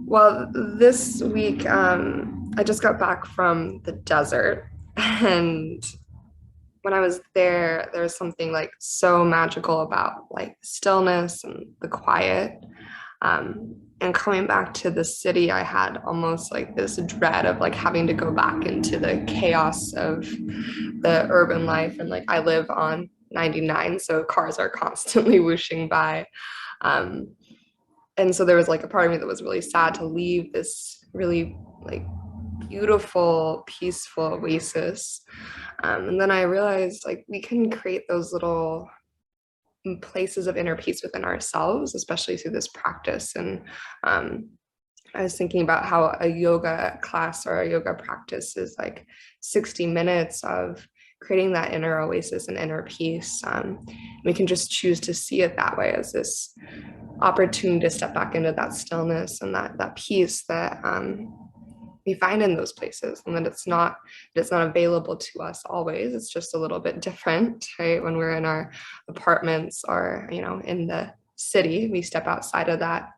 Well, this week, I just got back from the desert, and when I was there, there was something like so magical about like stillness and the quiet. And coming back to the city, I had almost like this dread of like having to go back into the chaos of the urban life. And like I live on 99, so cars are constantly whooshing by. Um, and so there was like a part of me that was really sad to leave this really like beautiful, peaceful oasis. And then I realized like we can create those little places of inner peace within ourselves, especially through this practice. And I was thinking about how a yoga class or a yoga practice is like 60 minutes of creating that inner oasis and inner peace. We can just choose to see it that way, as this opportunity to step back into that stillness and that peace that we find in those places, and that it's not available to us always. It's just a little bit different, right? When we're in our apartments or in the city, we step outside of that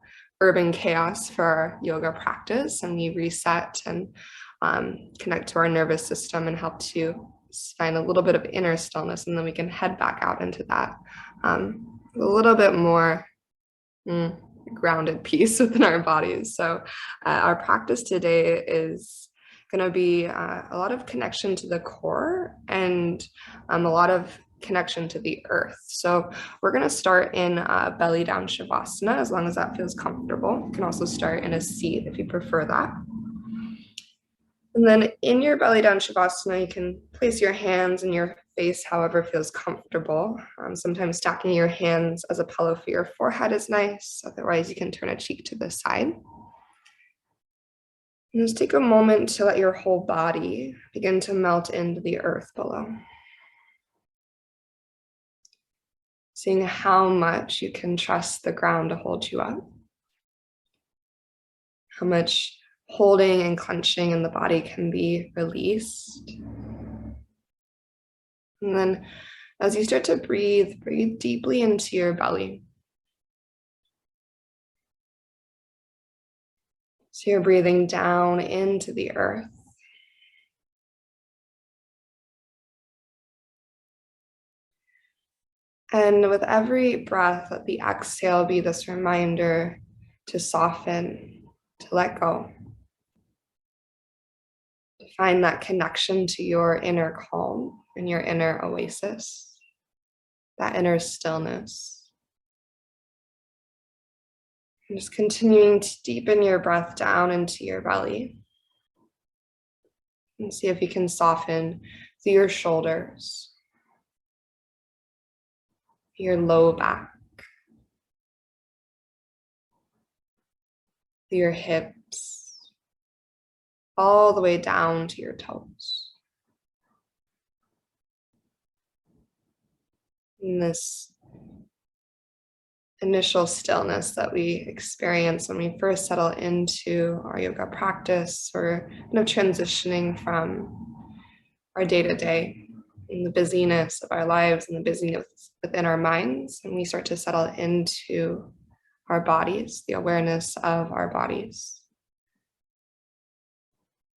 urban chaos for our yoga practice, and we reset and connect to our nervous system and help to find a little bit of inner stillness, and then we can head back out into that a little bit more grounded peace within our bodies. So our practice today is going to be a lot of connection to the core and a lot of connection to the earth. So we're going to start in belly down Shavasana, as long as that feels comfortable. You can also start in a seat if you prefer that. And then in your belly down Shavasana, you can place your hands in your face however feels comfortable. Sometimes stacking your hands as a pillow for your forehead is nice. Otherwise, you can turn a cheek to the side. And just take a moment to let your whole body begin to melt into the earth below. Seeing how much you can trust the ground to hold you up. How much holding and clenching in the body can be released. And then as you start to breathe, breathe deeply into your belly. So you're breathing down into the earth. And with every breath, let the exhale be this reminder to soften, to let go, to find that connection to your inner calm and your inner oasis, that inner stillness. And just continuing to deepen your breath down into your belly. And see if you can soften through your shoulders, your low back, your hips, all the way down to your toes. And this initial stillness that we experience when we first settle into our yoga practice, or kind of transitioning from our day-to-day in the busyness of our lives and the busyness within our minds, and we start to settle into our bodies, the awareness of our bodies.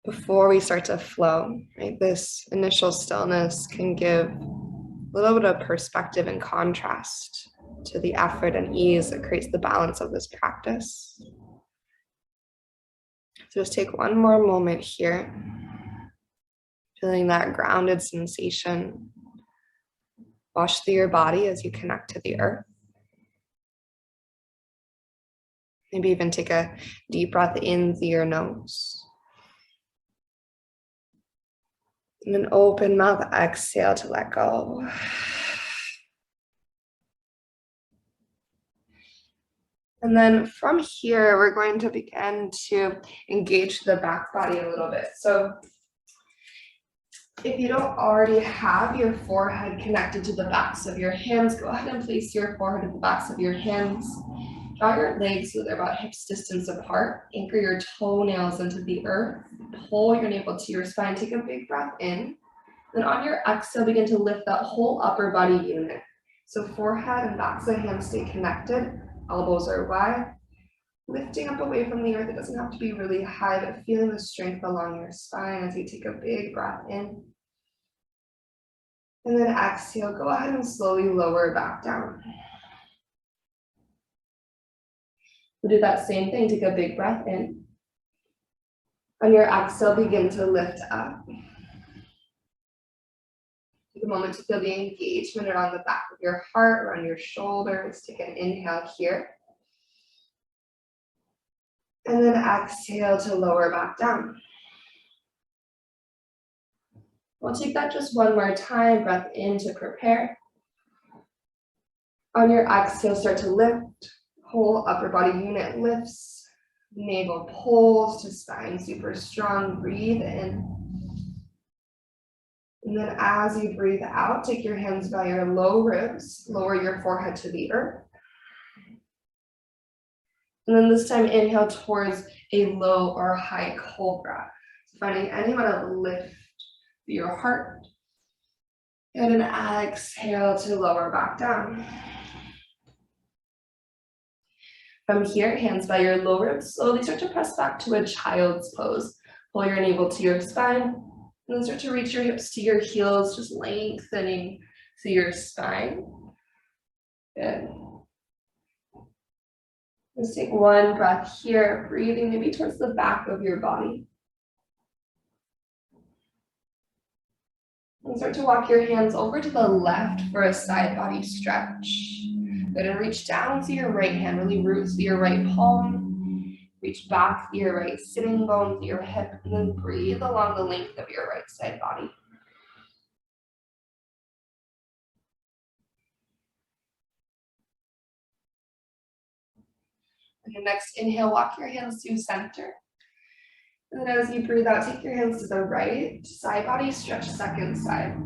Before we start to flow, right, this initial stillness can give a little bit of perspective and contrast to the effort and ease that creates the balance of this practice. So just take one more moment here, feeling that grounded sensation wash through your body as you connect to the earth. Maybe even take a deep breath in through your nose. And an open mouth exhale to let go. And then from here, we're going to begin to engage the back body a little bit. So if you don't already have your forehead connected to the backs of your hands, go ahead and place your forehead at the backs of your hands. Draw your legs so they're about hips distance apart. Anchor your toenails into the earth. Pull your navel to your spine. Take a big breath in. Then on your exhale, begin to lift that whole upper body unit. So forehead and backs of hands stay connected. Elbows are wide. lifting up away from the earth. It doesn't have to be really high, but feeling the strength along your spine as you take a big breath in. And then exhale, go ahead and slowly lower back down. We'll do that same thing, take a big breath in. On your exhale, begin to lift up. Take a moment to feel the engagement around the back of your heart, around your shoulders. Take an inhale here. And then exhale to lower back down. We'll take that just one more time. Breath in to prepare. On your exhale, start to lift. Whole upper body unit lifts. Navel pulls to spine super strong. Breathe in. And then as you breathe out, take your hands by your low ribs. Lower your forehead to the earth. And then this time, inhale towards a low or high cobra. So finding any amount of lift through your heart. And then exhale to lower back down. From here, hands by your low ribs, slowly start to press back to a child's pose. Pull your navel to your spine, and then start to reach your hips to your heels, just lengthening through your spine. Good. Let's take one breath here, breathing maybe towards the back of your body. And start to walk your hands over to the left for a side body stretch. Good, and reach down to your right hand, really root through your right palm. Reach back through your right sitting bone, through your hip, and then breathe along the length of your right side body. On your next inhale, walk your hands to center. And then as you breathe out, take your hands to the right side body, stretch second side.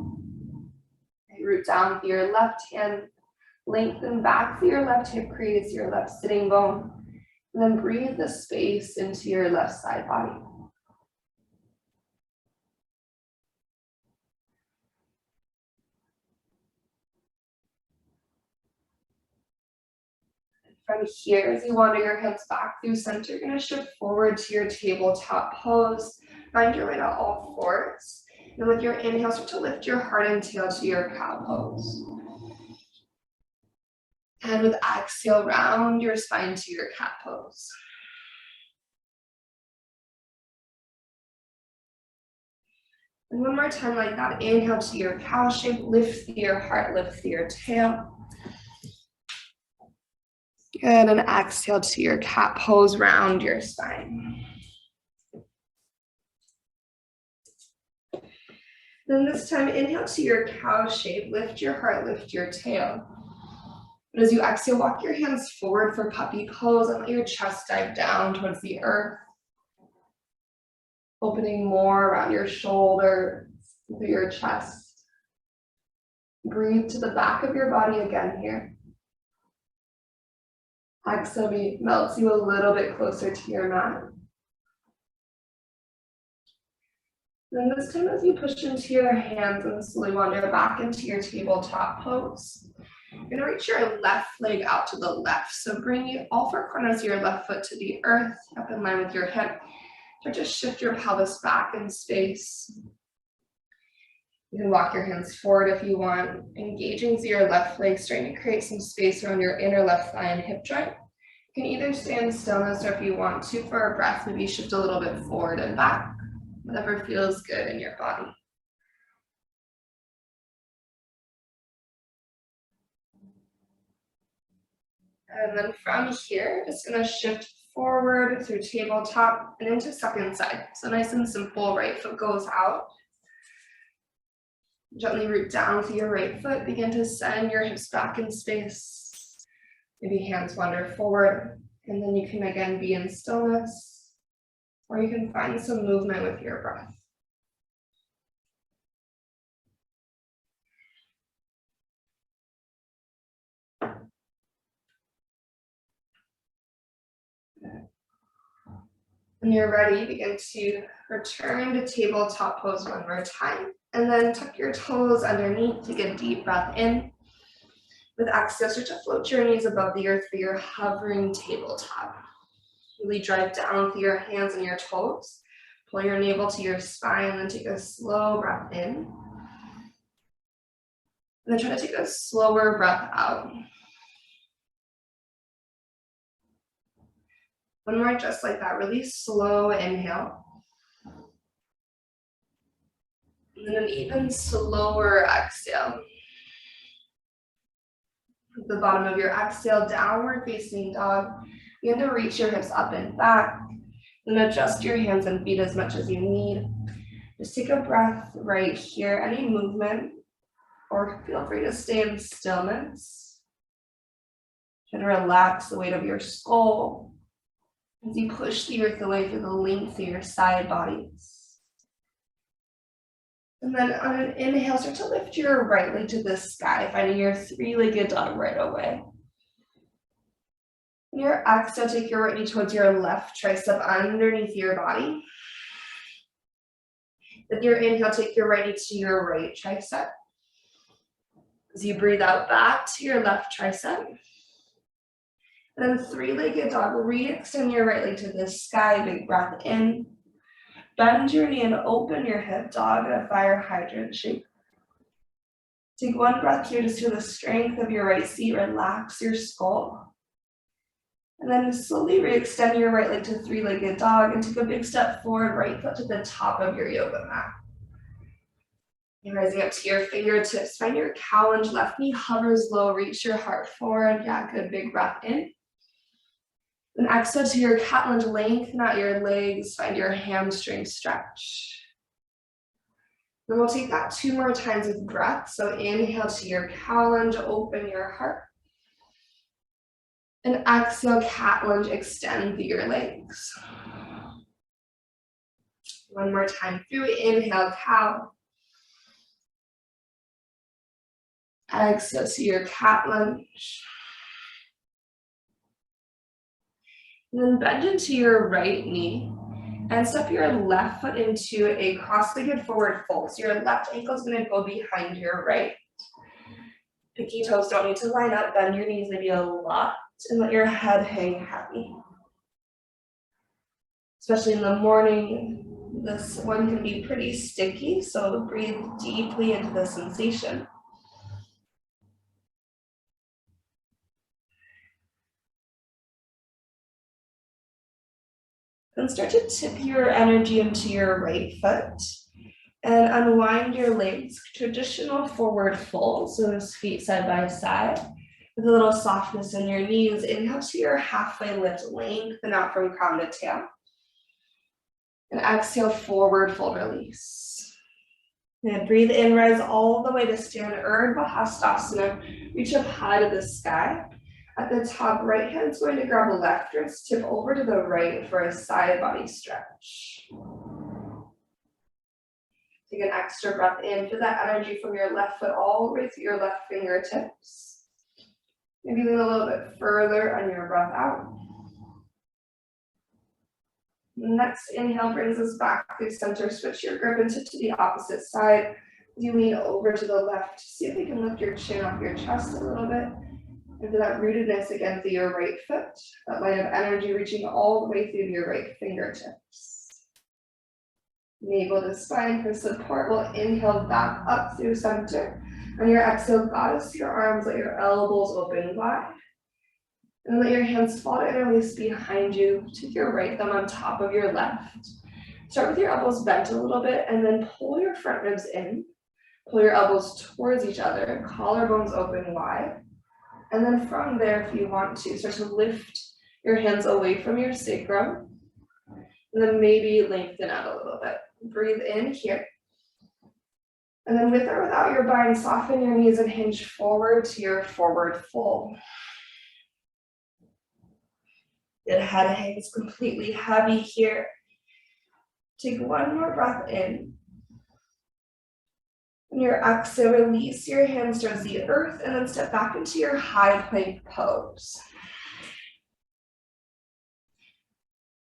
Root down through your left hand, lengthen back through your left hip crease, your left sitting bone. And then breathe the space into your left side body. From here, as you wander your hands back through center, you're going to shift forward to your tabletop pose. Find your way to all fours. And with your inhale, start to lift your heart and tail to your cow pose. And with exhale, round your spine to your cat pose. And one more time like that. Inhale to your cow shape, lift through your heart, lift through your tail. Good, and exhale to your cat pose, round your spine. Then this time, inhale to your cow shape, lift your heart, lift your tail. And as you exhale, walk your hands forward for puppy pose and let your chest dive down towards the earth. Opening more around your shoulders, through your chest. Breathe to the back of your body again here. Exhale melts you a little bit closer to your mat. Then this time as you push into your hands and slowly wander back into your tabletop pose, you're going to reach your left leg out to the left. So bring all four corners of your left foot to the earth, up in line with your hip. Start to shift your pelvis back in space. You can walk your hands forward if you want, engaging through your left leg, starting to create some space around your inner left thigh and hip joint. You can either stay in stillness, or if you want to, for a breath, maybe shift a little bit forward and back, whatever feels good in your body. And then from here, it's going to shift forward through tabletop and into second side. So nice and simple, right foot goes out. Gently root down through your right foot, begin to send your hips back in space. Maybe hands wander forward, and then you can again be in stillness, or you can find some movement with your breath. When you're ready, begin to return to tabletop pose one more time, and then tuck your toes underneath. Take a deep breath in. With exhale, start to float your knees above the earth for your hovering tabletop. Really drive down through your hands and your toes. Pull your navel to your spine, and then take a slow breath in. And then try to take a slower breath out. One more just like that, really slow inhale. And then an even slower exhale. At the bottom of your exhale, downward facing dog. Begin to reach your hips up and back. Then adjust your hands and feet as much as you need. Just take a breath right here. Any movement, or feel free to stay in stillness. Try to relax the weight of your skull as you push the earth away through the length of your side bodies. And then on an inhale, start to lift your right leg to the sky, finding your three-legged dog right away. On your exhale, take your right knee towards your left tricep underneath your body. With your inhale, take your right knee to your right tricep. As you breathe out back to your left tricep. And then three-legged dog, re-extend your right leg to the sky, big breath in. Bend your knee and open your hip, dog, in a fire hydrant shape. Take one breath here, just feel the strength of your right seat, relax your skull. And then slowly re-extend your right leg to three-legged dog and take a big step forward, right foot to the top of your yoga mat. And rising up to your fingertips, find your cow lunge, left knee hovers low, reach your heart forward. Yeah, good, big breath in. Then exhale to your cat lunge, lengthen out your legs, find your hamstring stretch. Then we'll take that 2 more times with breath. So inhale to your cow lunge, open your heart. And exhale, cat lunge, extend through your legs. One more time through, inhale, cow. Exhale to your cat lunge. And then bend into your right knee and step your left foot into a cross-legged forward fold. So your left ankle is going to go behind your right. Pinky toes don't need to line up. Bend your knees maybe a lot and let your head hang heavy. Especially in the morning, this one can be pretty sticky, so breathe deeply into the sensation. Then start to tip your energy into your right foot and unwind your legs. Traditional forward fold, so those feet side by side with a little softness in your knees. Inhale to your halfway lift, lengthen out from crown to tail. And exhale, forward fold release. And breathe in, rise all the way to stand, Urdhva Hastasana. Reach up high to the sky. At the top, right hand's going to grab the left wrist, tip over to the right for a side body stretch. Take an extra breath in, feel that energy from your left foot all the way through your left fingertips. Maybe lean a little bit further on your breath out. Next inhale brings us back through center. Switch your grip and tip to the opposite side. As you lean over to the left, see if you can lift your chin off your chest a little bit. And feel that rootedness again through your right foot. That line of energy reaching all the way through your right fingertips. Navel to spine for support. We'll inhale back up through center. On your exhale, goddess your arms, let your elbows open wide. And let your hands fall to interlace behind you. Take your right thumb on top of your left. Start with your elbows bent a little bit and then pull your front ribs in. Pull your elbows towards each other, collarbones open wide. And then from there, if you want to, start to lift your hands away from your sacrum. And then maybe lengthen out a little bit. Breathe in here. And then with or without your bind, soften your knees and hinge forward to your forward fold. Your head hangs completely heavy here. Take one more breath in. On your exhale, release your hands towards the earth and then step back into your high plank pose.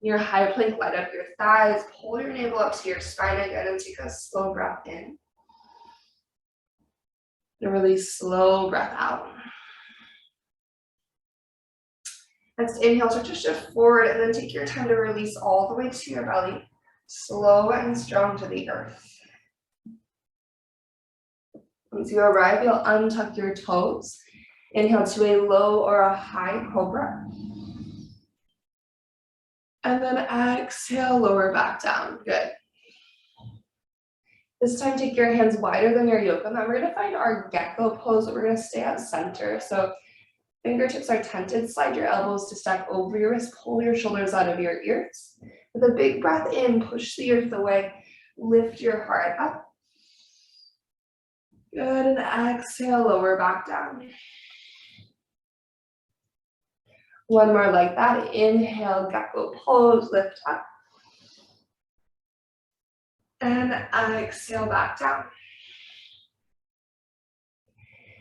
Your high plank, light up your thighs, pull your navel up to your spine again and take a slow breath in. And release slow breath out. Next, inhale, start to shift forward, and then take your time to release all the way to your belly, slow and strong to the earth. Once you arrive, you'll untuck your toes. Inhale to a low or a high cobra. And then exhale, lower back down. Good. This time, take your hands wider than your yoga mat. We're going to find our Gecko Pose. We're going to stay at center. So fingertips are tented. Slide your elbows to stack over your wrist. Pull your shoulders out of your ears. With a big breath in, push the earth away. Lift your heart up. Good, and exhale, lower back down. One more like that. Inhale, Gecko Pose, lift up. And exhale, back down.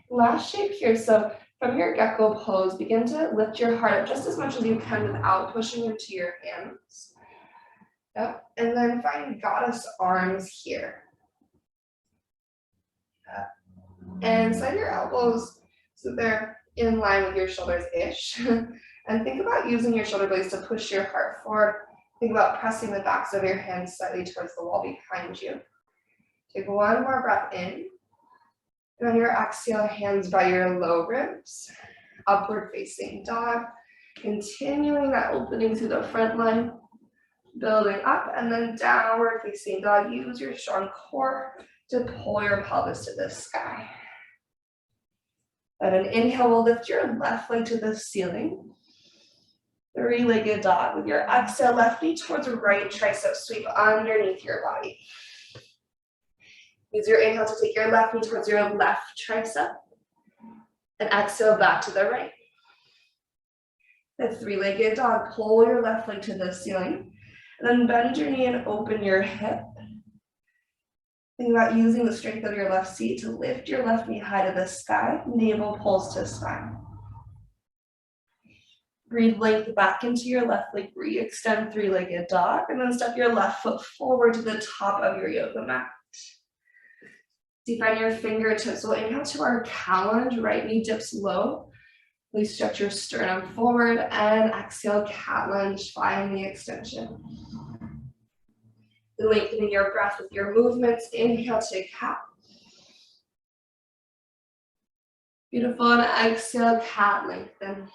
Last shape here. So from your Gecko Pose, begin to lift your heart up just as much as you can without pushing into your hands. Yep. And then find goddess arms here. Yep. And slide your elbows so they're in line with your shoulders-ish. And think about using your shoulder blades to push your heart forward. Think about pressing the backs of your hands slightly towards the wall behind you. Take one more breath in. And on your exhale, hands by your low ribs. Upward facing dog. Continuing that opening through the front line. Building up, and then downward facing dog. Use your strong core to pull your pelvis to the sky. And an inhale will lift your left leg to the ceiling. Three-legged dog. With your exhale, left knee towards right tricep sweep underneath your body. Use your inhale to take your left knee towards your left tricep. And exhale back to the right. The three-legged dog. Pull your left leg to the ceiling. And then bend your knee and open your hip. Think about using the strength of your left seat to lift your left knee high to the sky. Navel pulls to spine. Breathe length back into your left leg. Re-extend three-legged dog. And then step your left foot forward to the top of your yoga mat. Define your fingertips. We'll inhale to our cow lunge. Right knee dips low. Please stretch your sternum forward. And exhale, cat lunge. Find the extension. Lengthening your breath with your movements. Inhale to cat. Beautiful. And exhale, cat lengthen.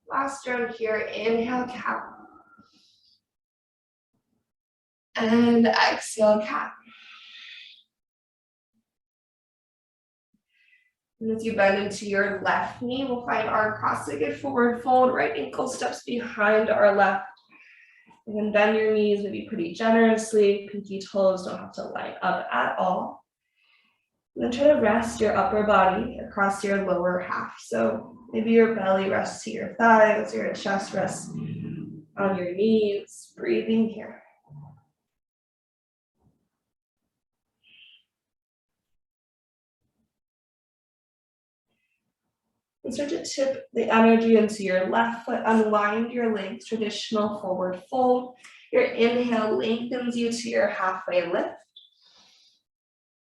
Last round here. Inhale, cat. And exhale, cat. And as you bend into your left knee, we'll find our cross-legged forward fold. Right ankle steps behind our left. And then bend your knees maybe pretty generously. Pinky toes don't have to line up at all. And then try to rest your upper body across your lower half. So maybe your belly rests to your thighs, your chest rests on your knees. Breathing here. And start to tip the energy into your left foot. Unwind your legs, traditional forward fold. Your inhale lengthens you to your halfway lift.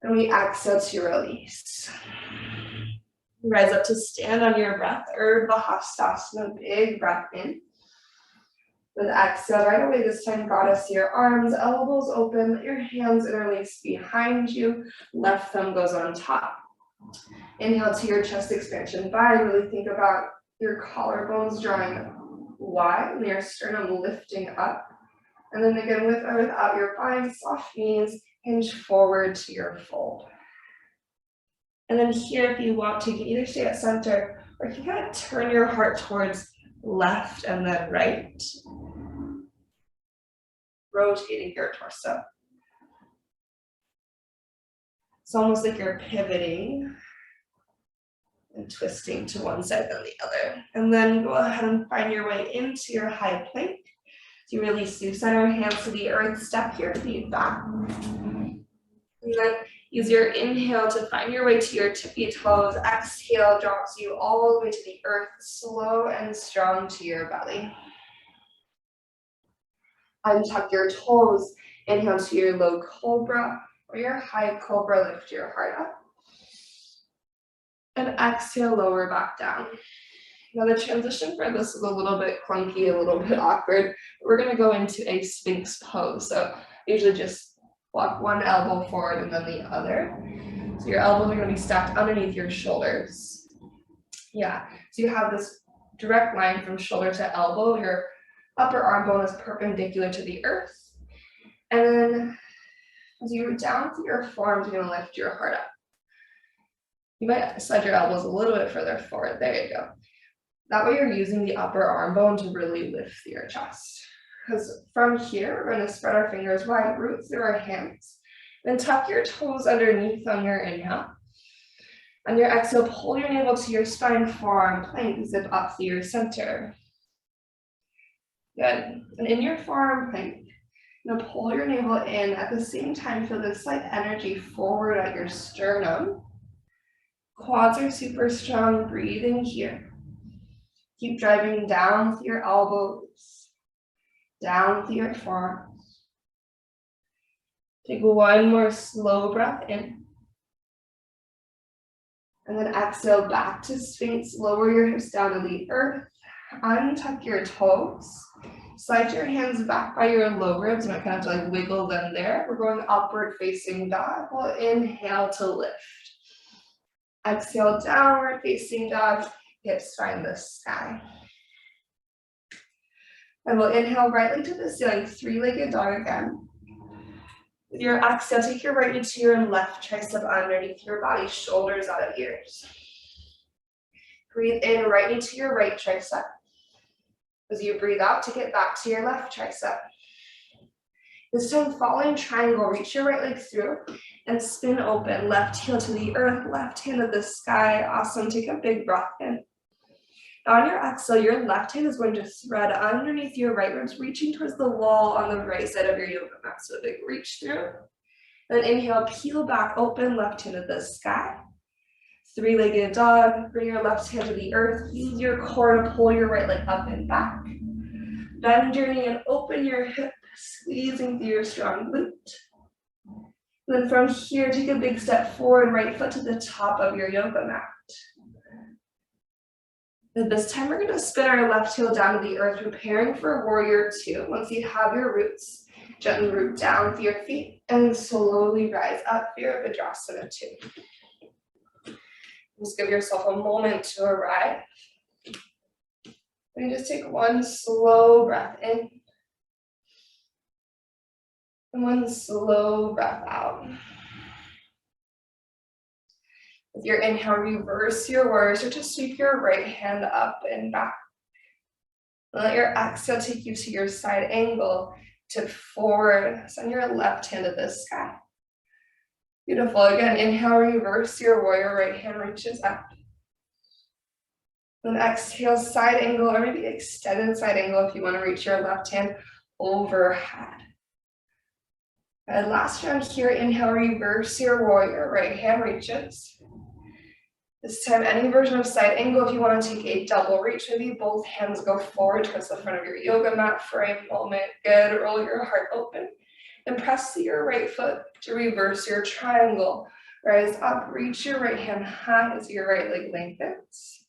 And we exhale to release. Rise up to stand on your breath. Urdhva Hastasana, big breath in. With exhale, right away this time, goddess your arms, elbows open, your hands interlace behind you. Left thumb goes on top. Inhale to your chest expansion by. Really think about your collarbones drawing wide and your sternum lifting up. And then again, with or without your bind, soft knees, hinge forward to your fold. And then here, if you want to, you can either stay at center or you can kind of turn your heart towards left and then right. Rotating your torso. It's almost like you're pivoting and twisting to one side then the other. And then go ahead and find your way into your high plank. So you release through center, hands to the earth, step your feet back. And then use your inhale to find your way to your tippy toes. Exhale drops you all the way to the earth, slow and strong to your belly. Untuck your toes. Inhale to your low cobra or your high cobra. Lift your heart up. And exhale, lower back down. Now the transition for this is a little bit clunky, a little bit awkward. We're gonna go into a Sphinx pose. So usually just walk one elbow forward and then the other. So your elbows are gonna be stacked underneath your shoulders. Yeah, so you have this direct line from shoulder to elbow. Your upper arm bone is perpendicular to the earth. And then as you root down through your forearms, you're gonna lift your heart up. You might slide your elbows a little bit further forward. There you go. That way you're using the upper arm bone to really lift your chest. Because from here, we're going to spread our fingers wide, root through our hands. Then tuck your toes underneath on your inhale. On your exhale, pull your navel to your spine, forearm plank, zip up through your center. Good. And in your forearm plank, now pull your navel in. At the same time, feel this slight energy forward at your sternum. Quads are super strong, breathing here. Keep driving down through your elbows, down through your forearms. Take one more slow breath in. And then exhale back to Sphinx. Lower your hips down to the earth. Untuck your toes. Slide your hands back by your low ribs. You might kind of have to wiggle them there. We're going upward facing dog. We'll inhale to lift. Exhale, downward facing dog. Hips find the sky. And we'll inhale right leg to the ceiling, three-legged dog again. With your exhale, take your right knee to your left tricep underneath your body, shoulders out of ears. Breathe in, right knee to your right tricep. As you breathe out, take it back to your left tricep. This time, falling triangle, reach your right leg through and spin open. Left heel to the earth, left hand to the sky. Awesome, take a big breath in. Now on your exhale, your left hand is going to thread underneath your right ribs, reaching towards the wall on the right side of your yoga mat. So a big reach through. Then inhale, peel back, open, left hand to the sky. Three-legged dog, bring your left hand to the earth. Use your core to pull your right leg up and back. Bend your knee and open your hip, squeezing through your strong glute. And then from here, take a big step forward, right foot to the top of your yoga mat. And this time we're going to spin our left heel down to the earth, preparing for warrior two. Once you have your roots, gently root down through your feet and slowly rise up for your Vajrasana two. Just give yourself a moment to arrive. And just take one slow breath in. And one slow breath out. With your inhale, reverse your warrior. Start to sweep your right hand up and back. Let your exhale take you to your side angle, tip forward. Send your left hand to the sky. Beautiful. Again, inhale, reverse your warrior. Right hand reaches up. Then exhale, side angle, or maybe extended side angle if you want to reach your left hand overhead. And last round here, inhale, reverse your warrior. Right hand reaches. This time, any version of side angle, if you want to take a double reach, maybe both hands go forward towards the front of your yoga mat for a moment. Good, roll your heart open. And press your right foot to reverse your triangle. Rise up, reach your right hand high as your right leg lengthens.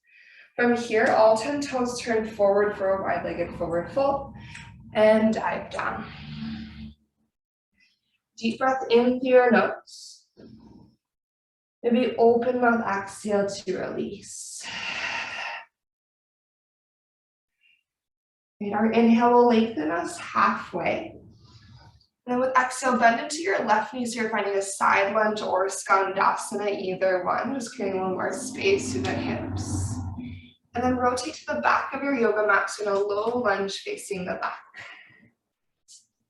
From here, all 10 toes turn forward for a wide-legged forward fold. And dive down. Deep breath in through your nose. Maybe open mouth, exhale to release. And our inhale will lengthen us halfway. And then with exhale, bend into your left knee so you're finding a side lunge or skandasana, either one. Just creating a little more space through the hips. And then rotate to the back of your yoga mat, so in a low lunge facing the back.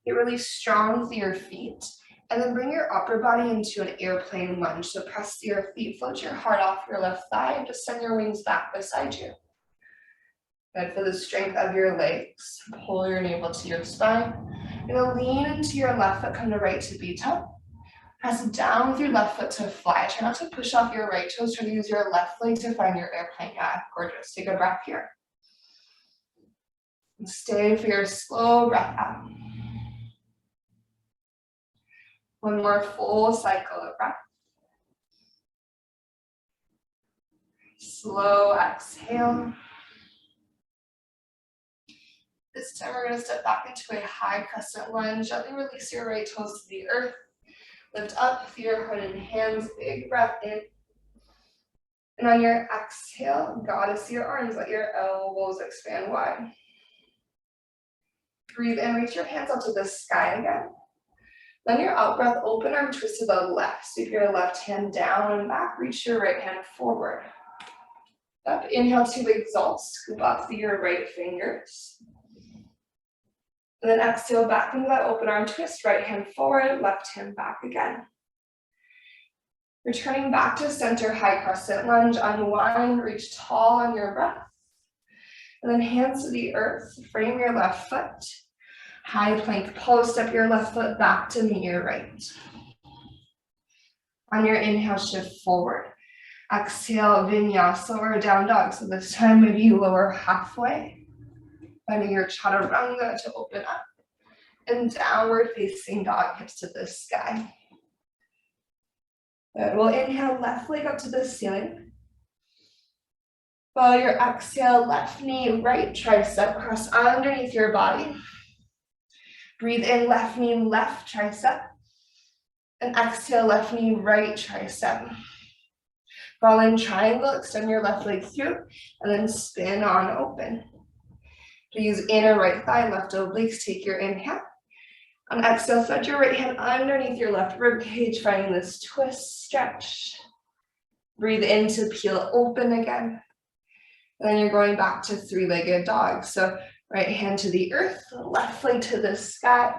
Get really strong through your feet. And then bring your upper body into an airplane lunge. So press your feet, float your heart off your left thigh, and just send your wings back beside you. Good for the strength of your legs. Pull your navel to your spine. You're gonna lean into your left foot, come to right tippy toe. Press down with your left foot to fly. Try not to push off your right toes. Try to use your left leg to find your airplane. Yeah, gorgeous. Take a breath here. And stay for your slow breath out. One more full cycle of breath. slow exhale. This time we're going to step back into a high crescent lunge. Gently release your right toes to the earth. Lift up through your heart and hands. Big breath in. And on your exhale, goddess your arms. Let your elbows expand wide. Breathe in. Reach your hands up to the sky again. Then your out breath, open arm twist to the left. Sweep your left hand down and back. Reach your right hand forward. Up. Inhale to exalt. Scoop up through your right fingers. And then exhale back into that open arm twist. Right hand forward, left hand back again. Returning back to center, high crescent lunge. Unwind, reach tall on your breath. And then hands to the earth. Frame your left foot. High plank pose, step your left foot back to meet your right. On your inhale, shift forward. Exhale, vinyasa or down dog. So this time maybe you lower halfway. Finding your chaturanga to open up. And downward facing dog, hips to the sky. Good. We'll inhale, left leg up to the ceiling. Follow your exhale, left knee, right tricep, cross underneath your body. Breathe in, left knee, left tricep. And exhale, left knee, right tricep. Fall in triangle, extend your left leg through, and then spin on open. Use inner right thigh, left obliques, take your inhale. On exhale, set your right hand underneath your left rib cage, finding this twist, stretch. Breathe in to peel open again. And then you're going back to three-legged dog. So right hand to the earth, left leg to the sky.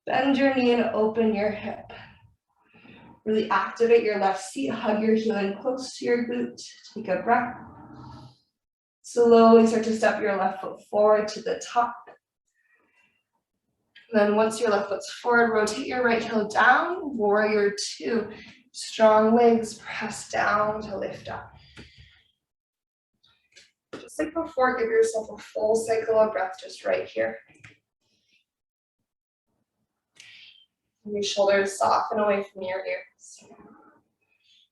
Bend your knee and open your hip. Really activate your left seat, hug your heel in close to your glute. Take a breath. Slowly start to step your left foot forward to the top. Then once your left foot's forward, rotate your right heel down, warrior two. Strong legs, press down to lift up. Just like before, give yourself a full cycle of breath just right here. And your shoulders soften away from your ears.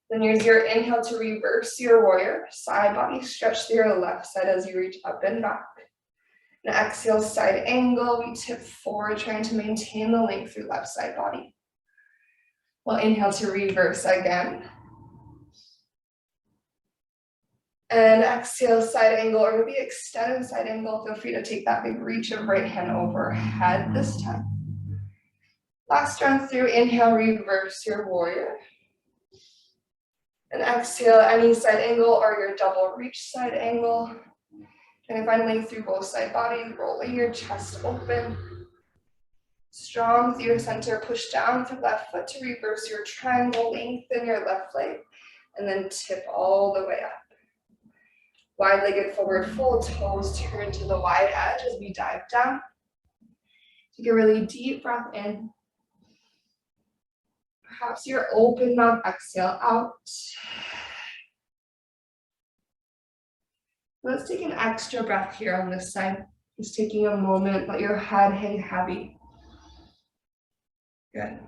Then use your inhale to reverse your warrior. Side body stretch to your left side as you reach up and back. And exhale, side angle. We tip forward, trying to maintain the length through left side body. We'll inhale to reverse again. And exhale, side angle, or maybe extended side angle. Feel free to take that big reach of right hand overhead this time. Last round through, inhale, reverse your warrior. And exhale, any side angle or your double reach side angle. And find length through both side bodies, rolling your chest open. Strong through your center, push down through left foot to reverse your triangle, lengthen your left leg, and then tip all the way up. Wide-legged forward fold, toes turn to the wide edge as we dive down. Take a really deep breath in. Perhaps your open mouth exhale out. Let's take an extra breath here on this side. Just taking a moment, let your head hang heavy. Good.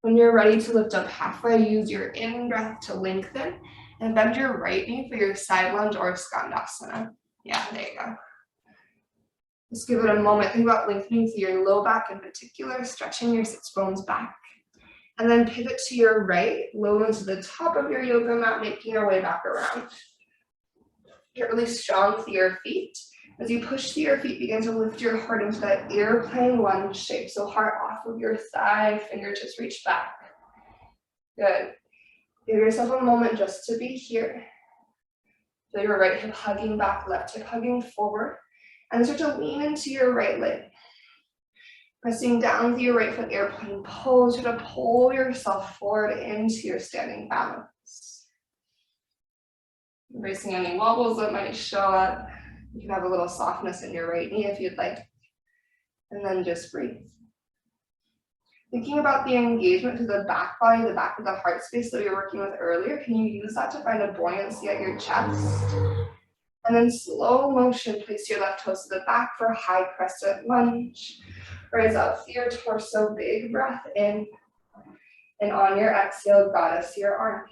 When you're ready to lift up halfway, use your in breath to lengthen and bend your right knee for your side lunge or skandasana. Yeah, there you go. Just give it a moment. Think about lengthening through your low back in particular, stretching your sits bones back. And then pivot to your right, low into the top of your yoga mat, making your way back around. Get really strong through your feet. As you push through your feet, begin to lift your heart into that airplane lunge shape. So heart off of your thigh, fingertips reach back. Good. Give yourself a moment just to be here. Feel your right hip hugging back, left hip hugging forward. And start to lean into your right leg. Pressing down with your right foot, airplane pose. You're going to pull yourself forward into your standing balance. Embracing any wobbles that might show up. You can have a little softness in your right knee if you'd like. And then just breathe. Thinking about the engagement to the back body, the back of the heart space that we were working with earlier, can you use that to find a buoyancy at your chest? And then slow motion, place your left toes to the back for high crescent lunge. Rise up through your torso, big breath in. And on your exhale, goddess your arms.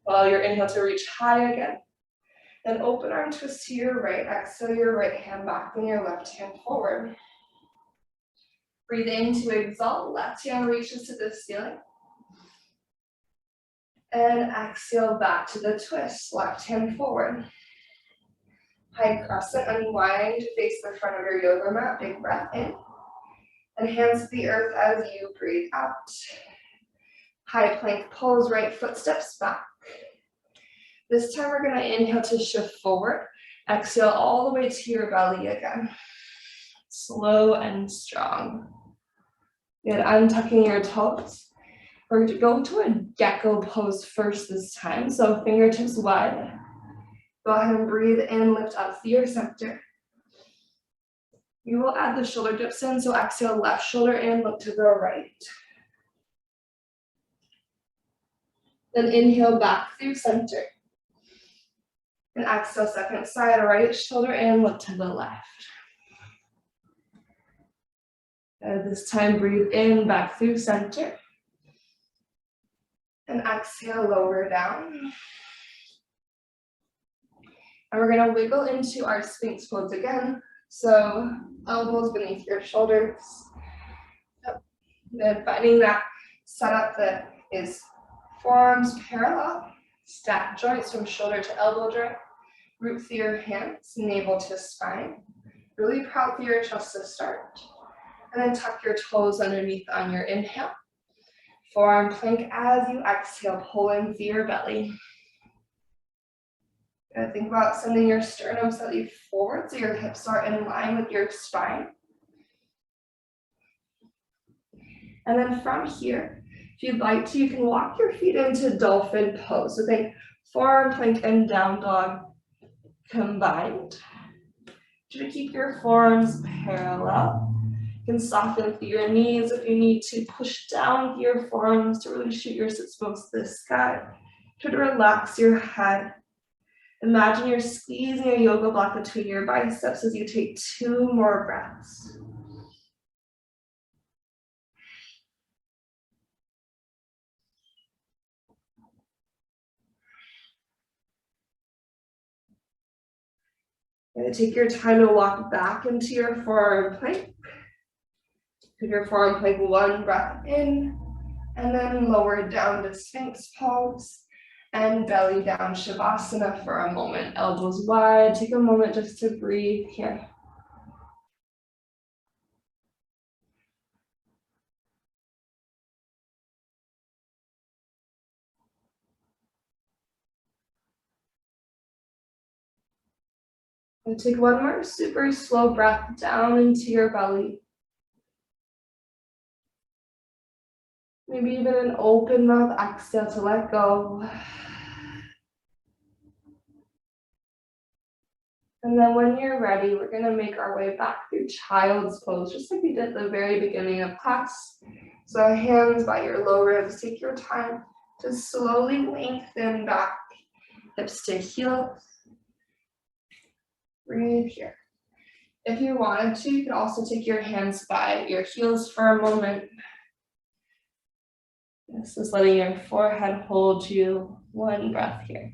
While your inhale to reach high again. Then open arm twist to your right. Exhale your right hand back and your left hand forward. Breathe in to exalt. Left hand reaches to the ceiling. And exhale back to the twist. Left hand forward. High crescent, unwind to face the front of your yoga mat. Big breath in. And hands to the earth as you breathe out. High plank pose, right foot steps back. This time we're going to inhale to shift forward. Exhale all the way to your belly again. Slow and strong. Good, untucking your toes. We're going to go to a gecko pose first this time. So fingertips wide. Go ahead and breathe in, lift up through your center. You will add the shoulder dips in, so exhale left shoulder in, look to the right. Then inhale back through center. And exhale second side, right shoulder in, look to the left. And this time breathe in, back through center. And exhale, lower down. And we're gonna wiggle into our Sphinx pose again. So elbows beneath your shoulders. Then finding that setup that is forearms parallel, stack joints from shoulder to elbow joint, root through your hands, navel to spine. Really proud through your chest to start. And then tuck your toes underneath on your inhale. Forearm plank as you exhale, pull in through your belly. Think about sending your sternum slightly forward so your hips are in line with your spine. And then from here, if you'd like to, you can walk your feet into dolphin pose. So think forearm plank and down dog combined. Try to keep your forearms parallel. You can soften through your knees if you need to. Push down through your forearms to really shoot your sits bones to the sky. Try to relax your head. Imagine you're squeezing a yoga block between your biceps as you take 2 more breaths. And take your time to walk back into your forearm plank. Put your forearm plank 1 breath in, and then lower down to Sphinx pose. And belly down, Shavasana for a moment. Elbows wide. Take a moment just to breathe here. And take 1 more super slow breath down into your belly. Maybe even an open mouth exhale to let go. And then when you're ready, we're going to make our way back through child's pose, just like we did at the very beginning of class. So hands by your low ribs, take your time to slowly lengthen back, hips to heels. Breathe here. If you wanted to, you could also take your hands by your heels for a moment. This is letting your forehead hold you 1 breath here.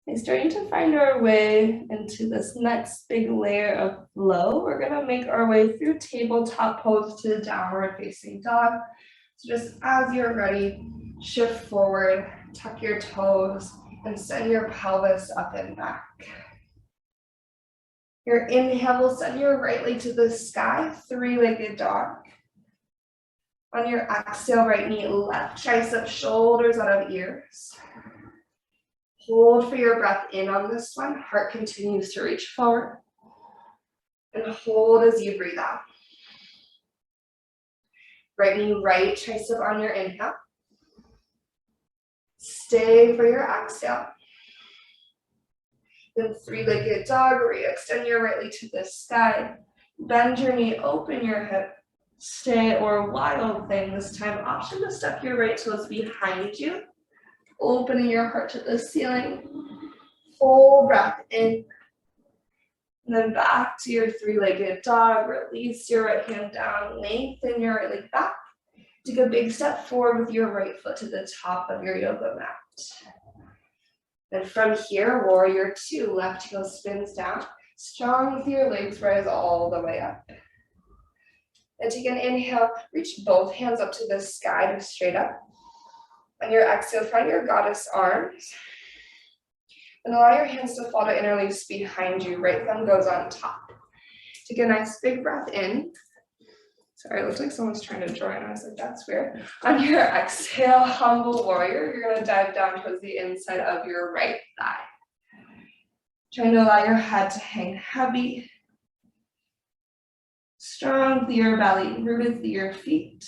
Okay, starting to find our way into this next big layer of flow. We're gonna make our way through tabletop pose to downward facing dog. So just as you're ready, shift forward, tuck your toes, and send your pelvis up and back. Your inhale will send your right leg to the sky, 3-legged dog. On your exhale, right knee, left tricep, shoulders out of ears. Hold for your breath in on this one. Heart continues to reach forward. And hold as you breathe out. Right knee, right tricep on your inhale. Stay for your exhale. Then 3-legged dog, re-extend your right leg to the sky. Bend your knee, open your hip. Stay or wild thing this time. Option to step your right toes behind you. Opening your heart to the ceiling. Full breath in. And then back to your three-legged dog. Release your right hand down, lengthen your right leg back. Take a big step forward with your right foot to the top of your yoga mat. Then from here, warrior two, left heel spins down. Strong with your legs, rise all the way up. And take an inhale, reach both hands up to the sky to straight up. On your exhale, find your goddess arms. And allow your hands to fall to interlace behind you. Right thumb goes on top. Take a nice big breath in. Sorry, it looks like someone's trying to join. I was like, that's weird. On your exhale, humble warrior, you're going to dive down towards the inside of your right thigh. Trying to allow your head to hang heavy. Strong through your belly, rooted through your feet.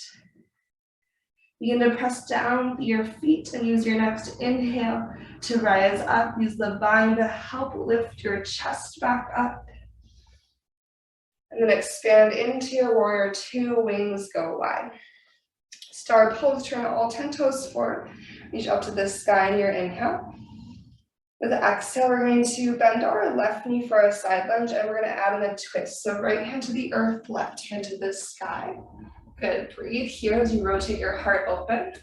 Begin to press down through your feet and use your next inhale to rise up. Use the vine to help lift your chest back up. And then expand into your warrior two, wings go wide. Star pose, turn all 10 toes forward. Reach up to the sky in your inhale. With the exhale, we're going to bend our left knee for a side lunge, and we're going to add in a twist. So right hand to the earth, left hand to the sky. Good, breathe here as you rotate your heart open.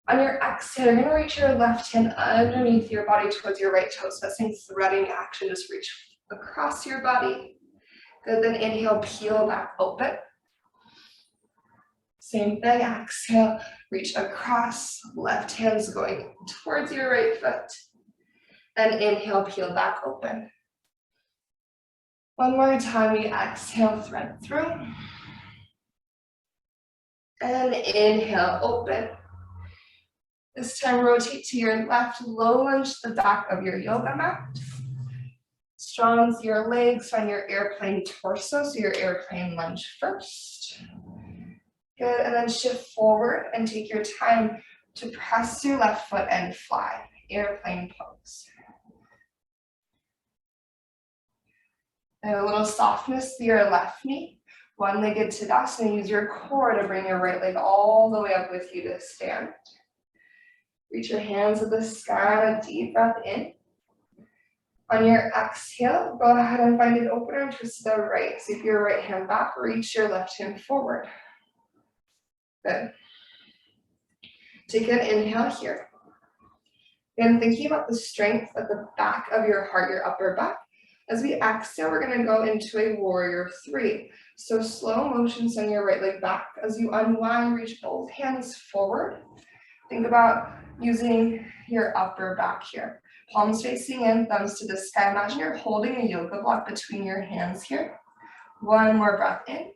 On your exhale, you're going to reach your left hand underneath your body towards your right toe. So that same threading action, just reach across your body. Good, then inhale, peel back open. Same thing, exhale, reach across, left hand's going towards your right foot. And inhale, peel back open. One more time, we exhale, thread through. And inhale, open. This time, rotate to your left, low lunge to the back of your yoga mat. Strong with your legs, find your airplane torso, so your airplane lunge first. Good, and then shift forward and take your time to press your left foot and fly, airplane pose. And a little softness through your left knee. One-legged Tadasana, use your core to bring your right leg all the way up with you to stand. Reach your hands to the sky, a deep breath in. On your exhale, go ahead and find an opener and twist to the right. Sweep your right hand back, reach your left hand forward. Good. Take an inhale here. And thinking about the strength at the back of your heart, your upper back. As we exhale, we're going to go into a warrior three. So slow motion, send your right leg back. As you unwind, reach both hands forward. Think about using your upper back here. Palms facing in, thumbs to the sky. Imagine you're holding a yoga block between your hands here. One more breath in.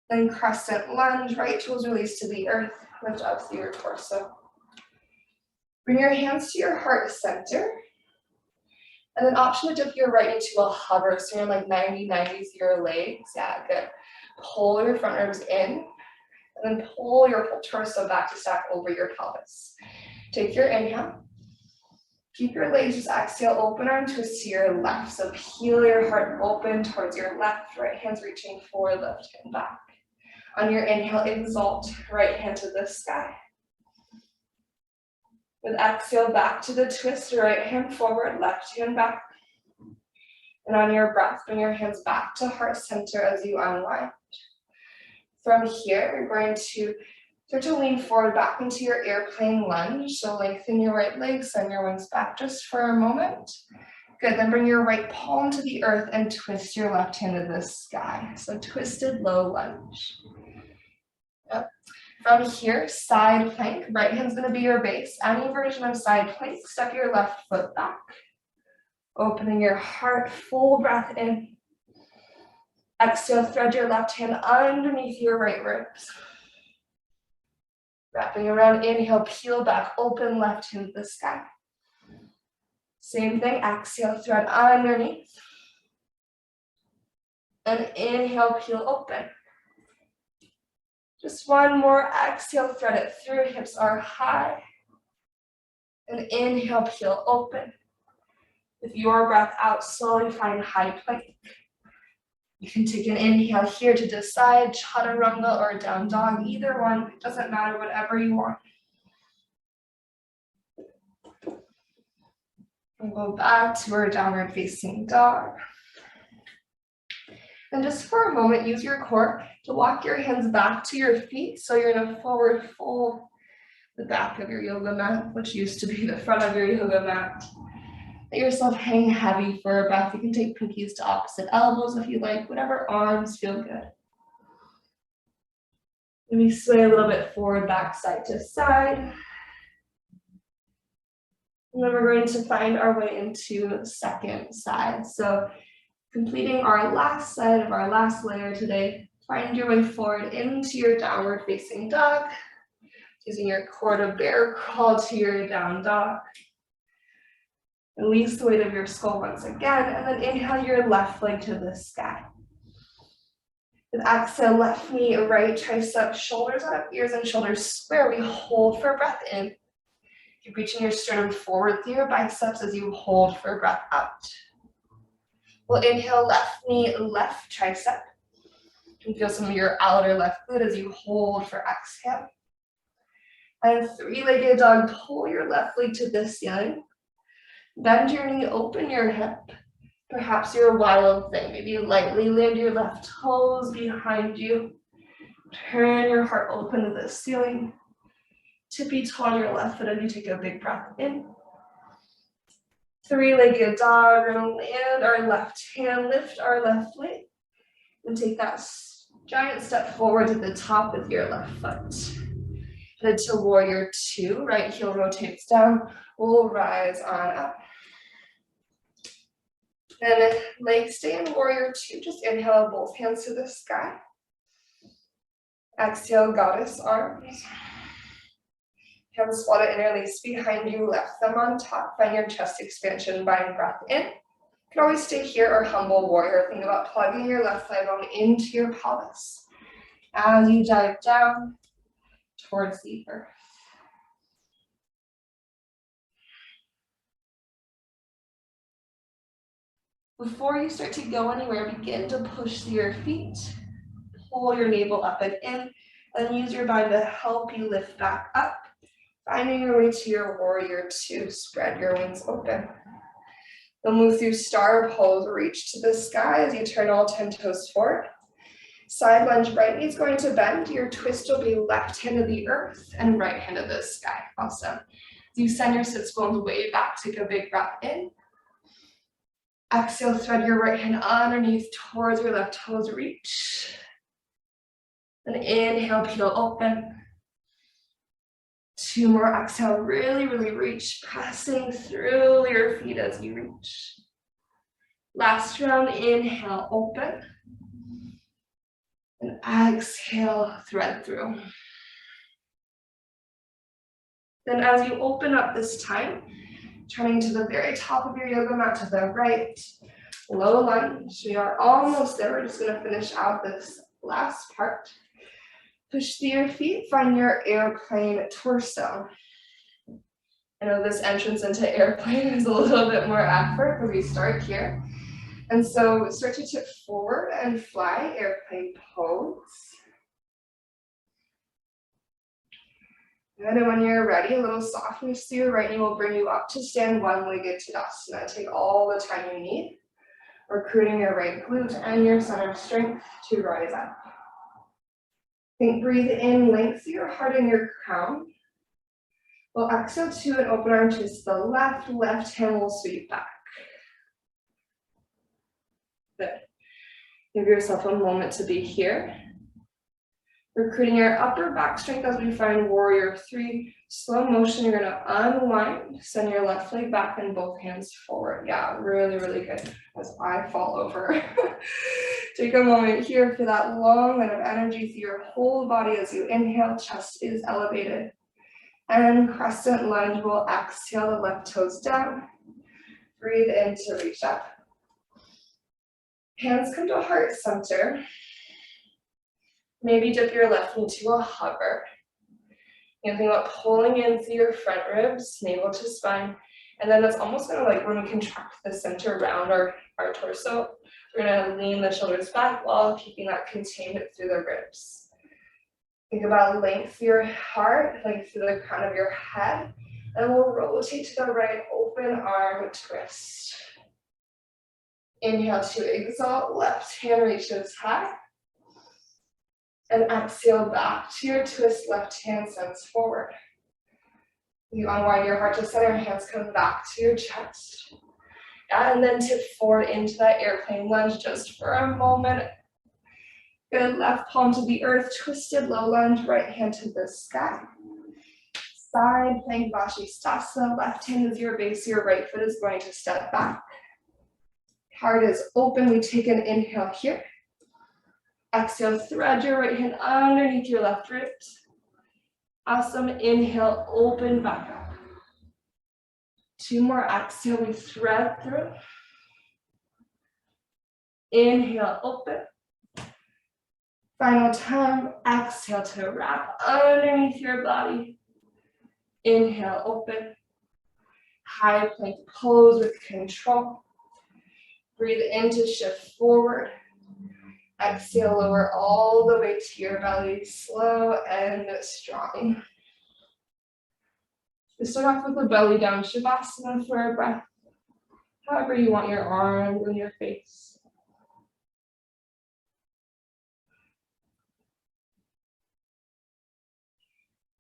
Then crescent lunge, right toes release to the earth. Lift up through your torso. Bring your hands to your heart center. And then option to dip your right into a hover. So you're like 90-90 through your legs. Yeah, good. Pull your front ribs in. And then pull your whole torso back to stack over your pelvis. Take your inhale. Keep your legs, just exhale, open arm twist to your left. So peel your heart open towards your left. Right hand's reaching forward, left hand back. On your inhale, exalt, right hand to the sky. With exhale, back to the twist, right hand forward, left hand back. And on your breath, bring your hands back to heart center as you unwind. From here, you're going to start to lean forward back into your airplane lunge. So lengthen your right leg, send your wings back just for a moment. Good, then bring your right palm to the earth and twist your left hand to the sky. So twisted low lunge. Yep. From here, side plank. Right hand's gonna be your base. Any version of side plank, step your left foot back. Opening your heart, full breath in. Exhale, thread your left hand underneath your right ribs. Wrapping around, inhale, peel back, open left hand to the sky. Same thing, exhale, thread underneath. And inhale, peel open. Just one more, exhale, thread it through, hips are high. And inhale, peel open. With your breath out, slowly find high plank. You can take an inhale here to decide, chaturanga or down dog, either one, it doesn't matter, whatever you want. And go back to our downward facing dog. And just for a moment, use your core to walk your hands back to your feet so you're in a forward fold, the back of your yoga mat, which used to be the front of your yoga mat. Let yourself hang heavy for a breath. You can take pinkies to opposite elbows if you like, whatever arms feel good. Maybe sway a little bit forward, back, side to side. And then we're going to find our way into the second side. So completing our last side of our last layer today, find your way forward into your downward facing dog, using your core to bear crawl to your down dog. Release the weight of your skull once again, and then inhale your left leg to the sky. With exhale, left knee, right tricep, shoulders up, ears and shoulders square. We hold for breath in. Keep reaching your sternum forward through your biceps as you hold for breath out. We'll inhale, left knee, left tricep. You can feel some of your outer left glute as you hold for exhale. And three-legged dog, pull your left leg to the ceiling. Bend your knee, open your hip. Perhaps your wild thing. Maybe lightly land your left toes behind you. Turn your heart open to the ceiling. Tippy toe on your left foot as you take a big breath in. Three-legged dog, we're gonna land our left hand, lift our left leg, and take that giant step forward to the top with your left foot. Head to warrior two, right heel rotates down, we'll rise on up. Then legs stay in warrior two, just inhale both hands to the sky. Exhale, goddess arms. Hands squatted interlace behind you, left thumb on top. Find your chest expansion by breath in. You can always stay here or humble warrior. Think about plugging your left thigh bone into your pelvis as you dive down towards the earth. Before you start to go anywhere, begin to push through your feet. Pull your navel up and in, and use your body to help you lift back up. Finding your way to your warrior two, spread your wings open. You'll move through star pose, reach to the sky as you turn all 10 toes forward. Side lunge, right knee's going to bend. Your twist will be left hand to the earth and right hand to the sky. Awesome. You send your sits bones way back, take a big breath in. Exhale, thread your right hand underneath towards your left toes, reach. Then inhale, peel open. Two more, exhale, really, really reach, pressing through your feet as you reach. Last round, inhale, open. And exhale, thread through. Then as you open up this time, turning to the very top of your yoga mat to the right, low lunge. We are almost there. We're just gonna finish out this last part. Push through your feet, find your airplane torso. I know this entrance into airplane is a little bit more effort, but we start here. And so start to tip forward and fly, airplane pose. And then when you're ready, a little softness to your right knee will bring you up to stand one-legged Tadasana. Take all the time you need, recruiting your right glute and your center of strength to rise up. Think, breathe in, lengthen your heart and your crown. We'll exhale to an open arm twist to the left, left hand will sweep back. Good. Give yourself a moment to be here. Recruiting your upper back strength as we find warrior three. Slow motion, you're gonna unwind, send your left leg back and both hands forward. Yeah, really, really good. As I fall over. Take a moment here for that long line of energy through your whole body as you inhale, chest is elevated. And crescent lunge, we'll exhale the left toes down. Breathe in to reach up. Hands come to heart center. Maybe dip your left knee to a hover. And think about pulling in through your front ribs, navel to spine. And then that's almost kind of like when we contract the center around our torso. We're gonna lean the shoulders back while keeping that containment through the ribs. Think about length through your heart, length through the crown of your head, And we'll rotate to the right, open arm twist. Inhale to exalt, left hand reaches high. And exhale back to your twist, left hand sends forward. You unwind your heart to center, hands come back to your chest. And then tip forward into that airplane lunge just for a moment. Good, left palm to the earth, twisted low lunge, right hand to the sky. Side plank Vashisthasana, left hand is your base, your right foot is going to step back. Heart is open, we take an inhale here. Exhale, thread your right hand underneath your left ribs. Awesome, inhale, open back up. 2 more, exhale, we thread through. Inhale, open. Final time, exhale to wrap underneath your body. Inhale, open. High plank pose with control. Breathe in to shift forward. Exhale, lower all the way to your belly, slow and strong. We start off with a belly down Shavasana for a breath. However you want your arms and your face.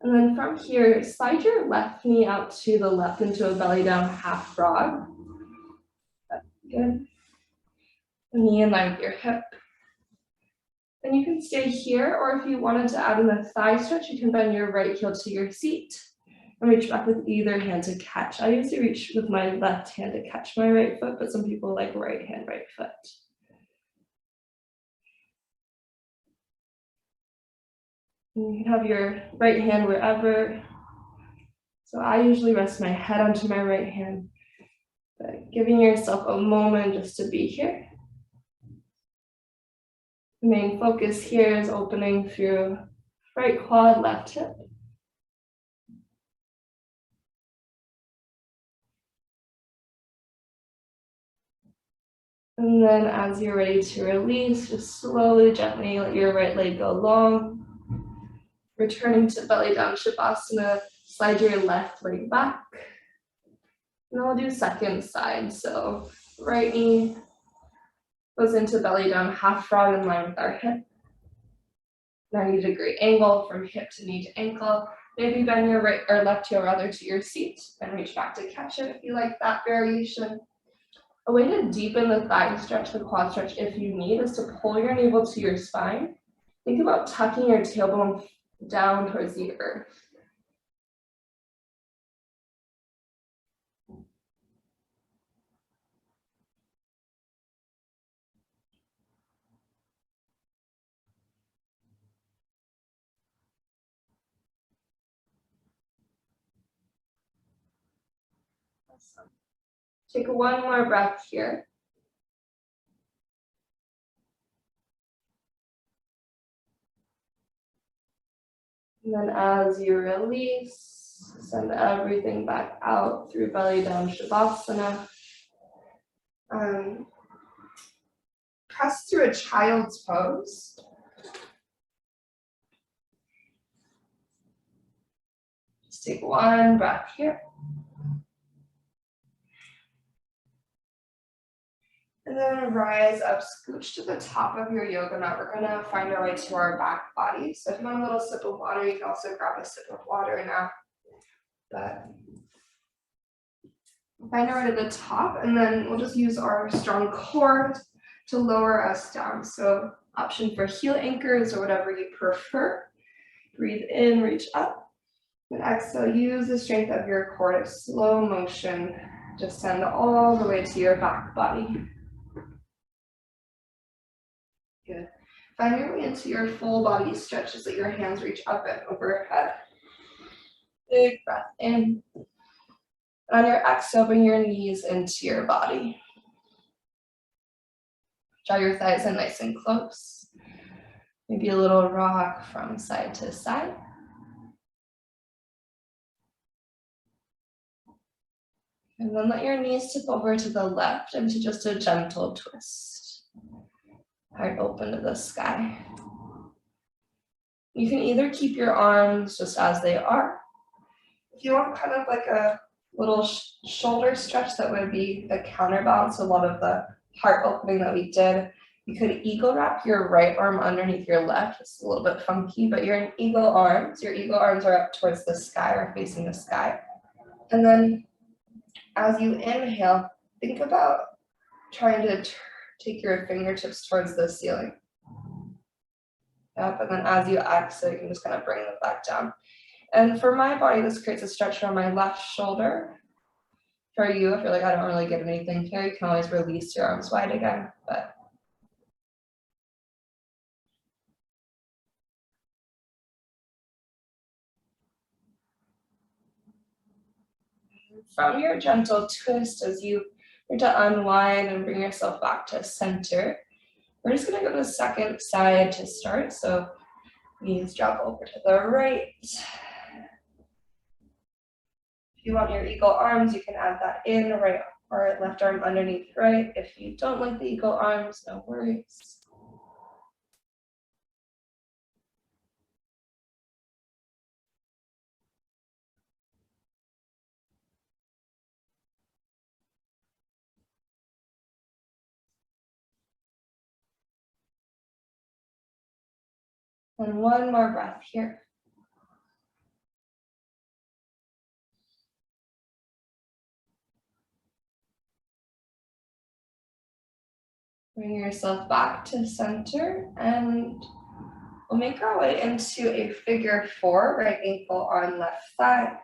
And then from here, slide your left knee out to the left into a belly down half frog. Good. Knee in line with your hip. Then you can stay here, or if you wanted to add in a thigh stretch, you can bend your right heel to your seat and reach back with either hand to catch. I usually reach with my left hand to catch my right foot, but some people like right hand, right foot. And you can have your right hand wherever. So I usually rest my head onto my right hand, but giving yourself a moment just to be here. The main focus here is opening through right quad, left hip. And then as you're ready to release, just slowly, gently let your right leg go long. Returning to belly down Shavasana, slide your left leg back. And then we'll do second side. So right knee goes into belly down half frog in line with our hip. 90-degree angle from hip to knee to ankle. Maybe bend your right or left heel rather to your seat and reach back to catch it if you like that variation. A way to deepen the thigh stretch, the quad stretch if you need, is to pull your navel to your spine. Think about tucking your tailbone down towards the earth. Awesome. Take one more breath here. And then as you release, send everything back out through belly down Shavasana. Press through a child's pose. Just take one breath here. And then rise up, scooch to the top of your yoga mat. We're gonna find our way to our back body. So if you want a little sip of water, you can also grab a sip of water now. But find our way to the top, and then we'll just use our strong core to lower us down. So option for heel anchors or whatever you prefer. Breathe in, reach up. And exhale, use the strength of your core to slow motion. Just send all the way to your back body. Good. Find your way into your full body stretches. Let your hands reach up and overhead. Big breath in. On your exhale, bring your knees into your body. Draw your thighs in nice and close. Maybe a little rock from side to side. And then let your knees tip over to the left into just a gentle twist. Heart open to the sky. You can either keep your arms just as they are. If you want kind of like a little shoulder stretch that would be a counterbalance, a lot of the heart opening that we did, you could eagle wrap your right arm underneath your left. It's a little bit funky, but you're in eagle arms. Your eagle arms are up towards the sky or facing the sky. And then as you inhale, think about trying to take your fingertips towards the ceiling. Yep, and then as you exhale, you can just kind of bring them back down. And for my body, this creates a stretch around my left shoulder. For you, if you're like, I don't really get anything here, you can always release your arms wide again. But from your gentle twist, as you start to unwind and bring yourself back to center, we're just going to go to the second side to start. So knees drop over to the right. If you want your eagle arms, you can add that in, right or left arm underneath right. If you don't like the eagle arms, no worries. And one more breath here. Bring yourself back to center, and we'll make our way into a figure four, right ankle on left thigh.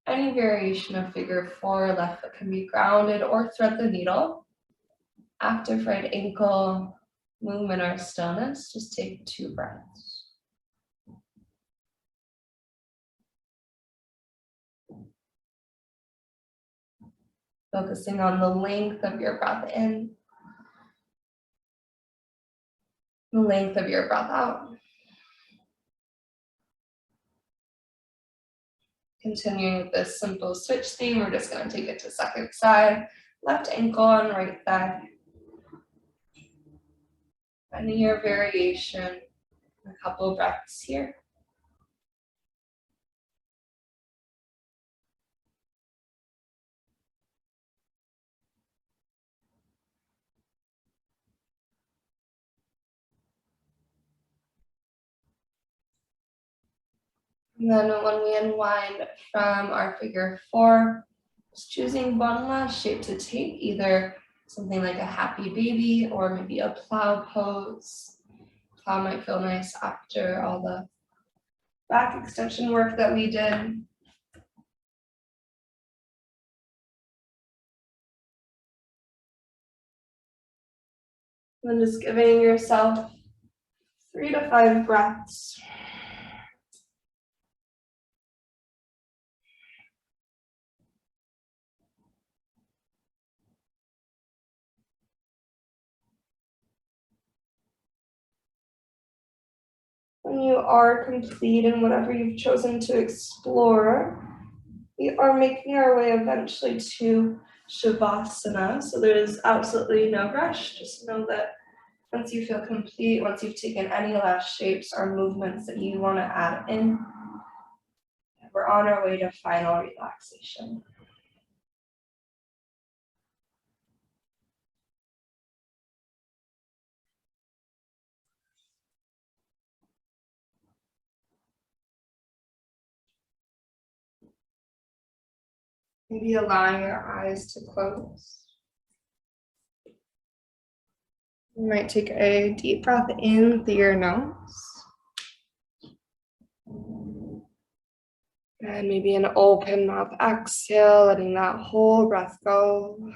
Any variation of figure four, left foot can be grounded or thread the needle. Active right ankle, movement or stillness. Just take 2 breaths. Focusing on the length of your breath in, the length of your breath out. Continuing with this simple switch theme, we're just going to take it to second side, left ankle on right thigh. Finding your variation, a couple breaths here. And then when we unwind from our figure four, just choosing one last shape to take, either something like a happy baby or maybe a plow pose. Plow might feel nice after all the back extension work that we did. And just giving yourself 3 to 5 breaths. When you are complete in whatever you've chosen to explore, we are making our way eventually to Shavasana. So there is absolutely no rush. Just know that once you feel complete, once you've taken any last shapes or movements that you want to add in, we're on our way to final relaxation. Maybe allowing your eyes to close. You might take a deep breath in through your nose. And maybe an open mouth exhale, letting that whole breath go.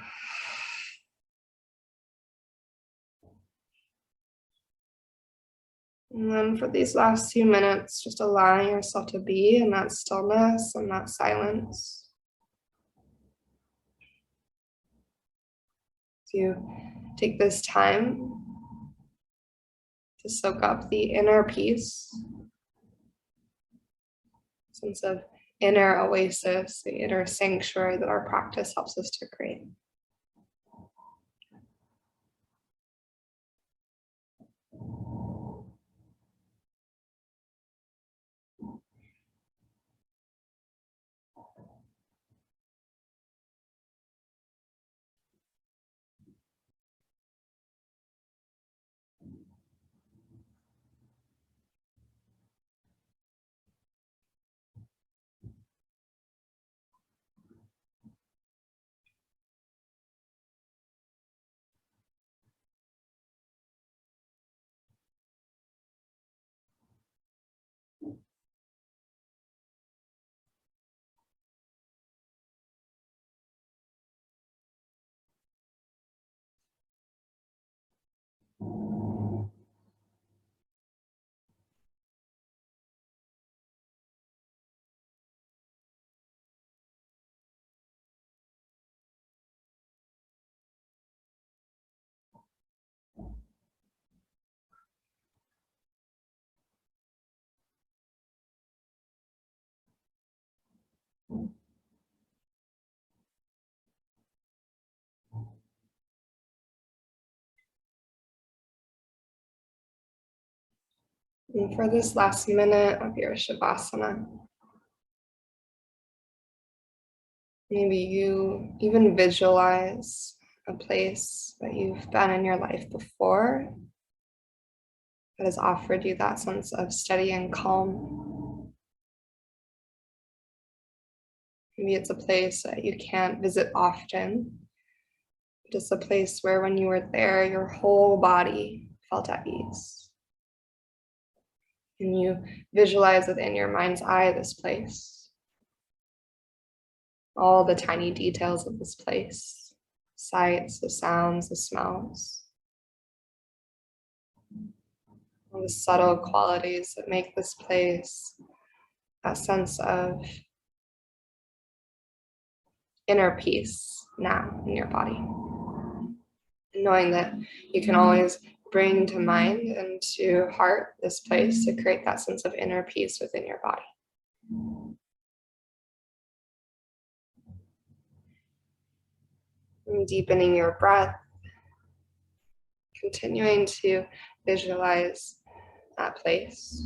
And then for these last few minutes, just allowing yourself to be in that stillness and that silence. To take this time to soak up the inner peace, sense of inner oasis, the inner sanctuary that our practice helps us to create. And for this last minute of your Shavasana, maybe you even visualize a place that you've been in your life before that has offered you that sense of steady and calm. Maybe it's a place that you can't visit often, but it's a place where when you were there, your whole body felt at ease. And you visualize within your mind's eye this place, all the tiny details of this place, sights, the sounds, the smells, all the subtle qualities that make this place a sense of inner peace now in your body. And knowing that you can always bring to mind and to heart this place to create that sense of inner peace within your body. And deepening your breath, continuing to visualize that place.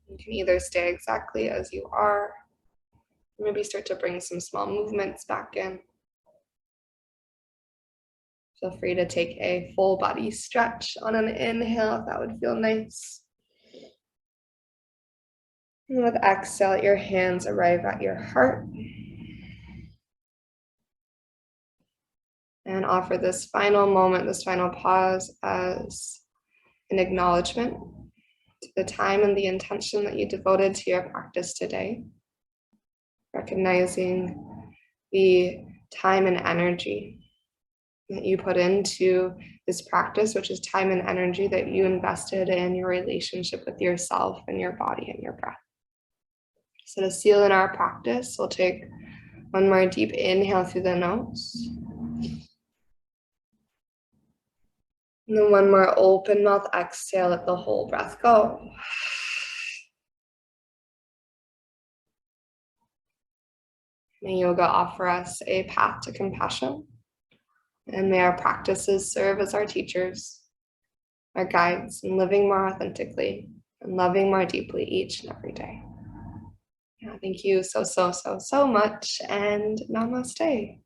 You can either stay exactly as you are, or maybe start to bring some small movements back in. Feel free to take a full body stretch on an inhale if that would feel nice. And with exhale, let your hands arrive at your heart. And offer this final moment, this final pause as an acknowledgement to the time and the intention that you devoted to your practice today. Recognizing the time and energy that you put into this practice, which is time and energy that you invested in your relationship with yourself and your body and your breath. So to seal in our practice, we'll take one more deep inhale through the nose. And then one more open mouth exhale, let the whole breath go. May yoga offer us a path to compassion. And may our practices serve as our teachers, our guides in living more authentically and loving more deeply each and every day. Yeah, thank you so much, and namaste.